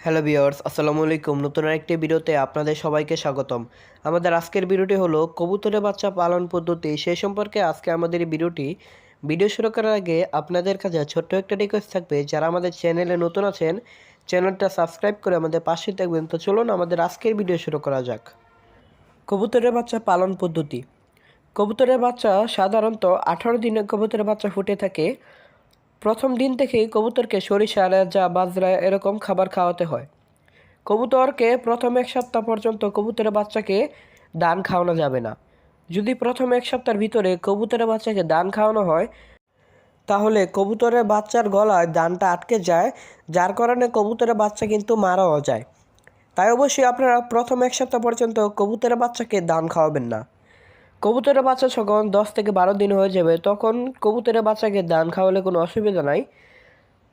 Hello viewers, আসসালামু আলাইকুম। নতুন আরেকটি ভিডিওতে আপনাদের সবাইকে স্বাগতম। আমাদের আজকের ভিডিওটি হলো কবুতরের বাচ্চা পালন পদ্ধতি। সেই সম্পর্কে আজকে আমাদের এই ভিডিও শুরু করার আগে আপনাদের কাছে ছোট্ট একটা রিকোয়েস্ট থাকবে, যারা আমাদের চ্যানেলে নতুন আছেন চ্যানেলটা সাবস্ক্রাইব করে আমাদের পাশে থাকবেন। তো চলুন আমাদের আজকের ভিডিও শুরু করা যাক। কবুতরের বাচ্চা পালন পদ্ধতি। কবুতরের বাচ্চা সাধারণত 18 দিনে কবুতরের বাচ্চা ফুটে থাকে। প্রথম দিন থেকেই কবুতরকে সরিষা, রেজা, বাজরা এরকম খাবার খাওয়াতে হয়। কবুতরকে প্রথম এক সপ্তাহ পর্যন্ত কবুতরের বাচ্চাকে দান খাওয়ানো যাবে না। যদি প্রথম এক সপ্তাহের ভিতরে কবুতরের বাচ্চাকে দান খাওয়ানো হয়, তাহলে কবুতরের বাচ্চার গলায় দানটা আটকে যায়, যার কারণে কবুতরের বাচ্চা কিন্তু মারাও যায়। তাই অবশ্যই আপনারা প্রথম এক সপ্তাহ পর্যন্ত কবুতরের বাচ্চাকে দান খাওয়াবেন না। কবুতরের বাচ্চা যখন 10 থেকে 12 দিন হয়ে যাবে, তখন কবুতরের বাচ্চাকে দান খাওয়ালে কোনো অসুবিধা নাই।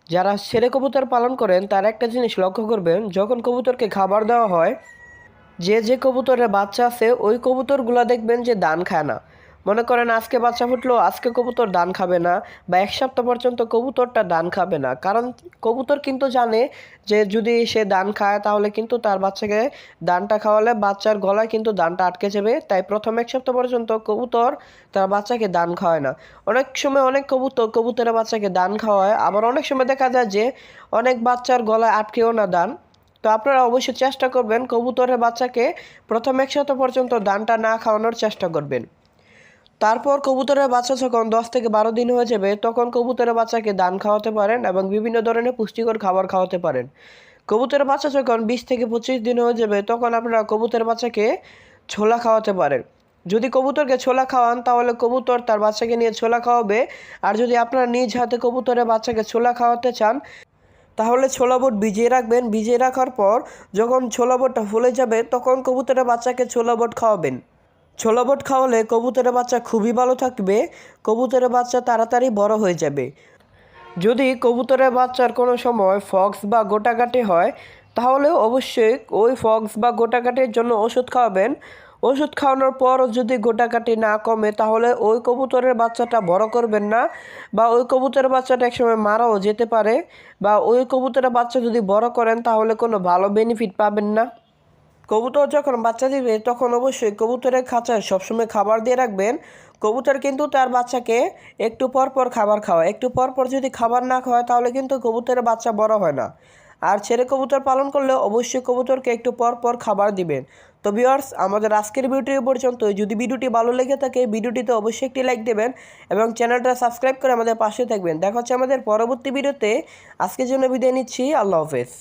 যারা ছেলে কবুতর পালন করেন তারা একটা জিনিস লক্ষ্য করবেন, যখন কবুতরকে খাবার দেওয়া হয়, যে কবুতরের বাচ্চা আছে ওই কবুতরগুলো দেখবেন যে দান খায় না। মনে করেন আজকে বাচ্চা ফুটলো, আজকে কবুতর দান খাবে না, বা এক সপ্তাহ পর্যন্ত কবুতরটা দান খাবে না। কারণ কবুতর কিন্তু জানে যে যদি সে দান খায় তাহলে কিন্তু তার বাচ্চাকে দানটা খাওয়ালে বাচ্চার গলায় কিন্তু দানটা আটকে যাবে। তাই প্রথম এক সপ্তাহ পর্যন্ত কবুতর তার বাচ্চাকে দান খাওয়ায় না। অনেক সময় অনেক কবুতরের বাচ্চাকে দান খাওয়ায়, আবার অনেক সময় দেখা যায় যে অনেক বাচ্চার গলায় আটকেও না দান। তো আপনারা অবশ্যই চেষ্টা করবেন কবুতরের বাচ্চাকে প্রথম এক সপ্তাহ পর্যন্ত দানটা না খাওয়ানোর চেষ্টা করবেন। তারপর কবুতরের বাচ্চা যখন 10 থেকে 12 দিন হয়ে যাবে, তখন কবুতরের বাচ্চাকে দান খাওয়াতে পারেন এবং বিভিন্ন ধরনের পুষ্টিকর খাবার খাওয়াতে পারেন। কবুতরের বাচ্চা যখন 20 থেকে 25 দিন হয়ে যাবে, তখন আপনারা কবুতরের বাচ্চাকে ছোলা খাওয়াতে পারেন। যদি কবুতরকে ছোলা খাওয়ান তাহলে কবুতর তার বাচ্চাকে নিয়ে ছোলা খাওয়াবে। আর যদি আপনারা নিজ হাতে কবুতরের বাচ্চাকে ছোলা খাওয়াতে চান, তাহলে ছোলা বুট ভিজিয়ে রাখবেন। ভিজিয়ে রাখার পর যখন ছোলা বুটটা ফুলে যাবে, তখন কবুতরের বাচ্চাকে ছোলা বুট খাওয়াবেন। ছোলা বুট খাওয়ালে কবুতরের বাচ্চা খুবই ভালো থাকবে, কবুতরের বাচ্চা তাড়াতাড়ি বড় হয়ে যাবে। যদি কবুতরের বাচ্চার কোনো সময় ফক্স বা গোটাকাটি হয়, তাহলে অবশ্যই ওই ফক্স বা গোটাকাটির জন্য ওষুধ খাওয়াবেন। ওষুধ খাওয়ানোর পরও যদি গোটাকাটি না কমে, তাহলে ওই কবুতরের বাচ্চাটা বড় করবেন না, বা ওই কবুতরের বাচ্চাটা একসময় মারাও যেতে পারে, বা ওই কবুতরের বাচ্চা যদি বড় করেন তাহলে কোনো ভালো বেনিফিট পাবেন না। কবুতর যখন বাচ্চা দিবে তখন অবশ্যই কবুতরের খাঁচায় সবসময় খাবার দিয়ে রাখবেন। কবুতর কিন্তু তার বাচ্চাকে একটু পর পর খাবার খাওয়ায়। একটু পর পর যদি খাবার না খাওয়ায় তাহলে কিন্তু কবুতরের বাচ্চা বড় হয় না। আর ছেলে কবুতর পালন করলে অবশ্যই কবুতরকে একটু পর পর খাবার দিবেন। তো ভিউয়ার্স, আমাদের আজকের ভিডিও পর্যন্ত। যদি ভিডিওটি ভালো লেগে থাকে ভিডিওটিতে অবশ্যই একটি লাইক দেবেন এবং চ্যানেলটা সাবস্ক্রাইব করে আমাদের পাশে থাকবেন। দেখা হচ্ছে আমাদের পরবর্তী ভিডিওতে। আজকের জন্য বিদায় নিচ্ছি। আল্লাহ হাফেজ।